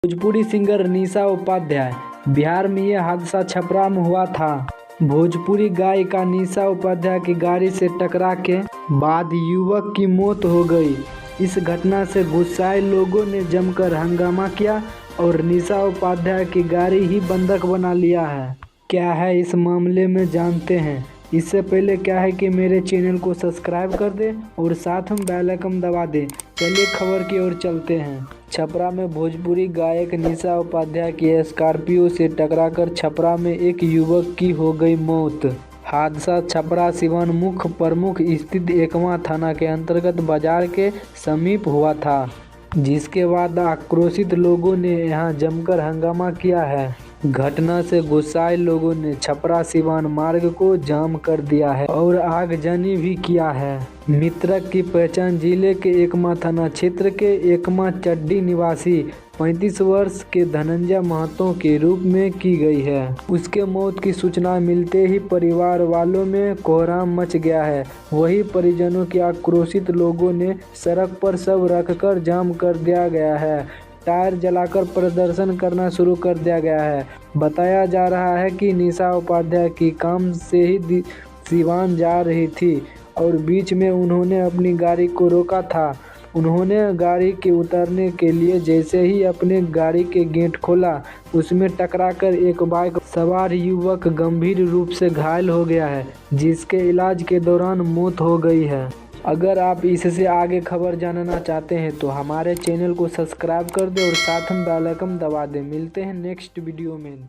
Bhojpuri singer निशा उपाध्याय। बिहार में ये हादसा छपरा में हुआ था। भोजपुरी गायिका निशा उपाध्याय की गाड़ी से टकरा के बाद युवक की मौत हो गई। इस घटना से गुस्साए लोगों ने जमकर हंगामा किया और निशा उपाध्याय की गाड़ी ही बंधक बना लिया है। क्या है इस मामले में जानते हैं। इससे पहले क्या है कि मेरे चैनल को सब्सक्राइब कर दें और साथ में बेल आइकन दबा दें। चलिए खबर की ओर चलते हैं। छपरा में भोजपुरी गायक निशा उपाध्याय की स्कॉर्पियो से टकराकर छपरा में एक युवक की हो गई मौत। हादसा छपरा सिवान मुख्य प्रमुख स्थित एकमा थाना के अंतर्गत बाजार के समीप हुआ था, जिसके बाद आक्रोशित लोगों ने यहां जमकर हंगामा किया है। घटना से गुस्साए लोगों ने छपरा सिवान मार्ग को जाम कर दिया है और आगजनी भी किया है। मृतक की पहचान जिले के एकमा थाना क्षेत्र के एकमा चड्डी निवासी 35 वर्ष के धनंजय महतो के रूप में की गई है। उसके मौत की सूचना मिलते ही परिवार वालों में कोहराम मच गया है। वहीं परिजनों के आक्रोशित लोगों ने सड़क पर सब रखकर जाम कर दिया गया है। टायर जलाकर प्रदर्शन करना शुरू कर दिया गया है। बताया जा रहा है कि निशा उपाध्याय की काम से ही सिवान जा रही थी और बीच में उन्होंने अपनी गाड़ी को रोका था। उन्होंने गाड़ी के उतरने के लिए जैसे ही अपने गाड़ी के गेट खोला, उसमें टकराकर एक बाइक सवार युवक गंभीर रूप से घायल हो गया है, जिसके इलाज के दौरान मौत हो गई है। अगर आप इससे आगे खबर जानना चाहते हैं तो हमारे चैनल को सब्सक्राइब कर दें और साथ में बेल आइकन दबा दें। मिलते हैं नेक्स्ट वीडियो में।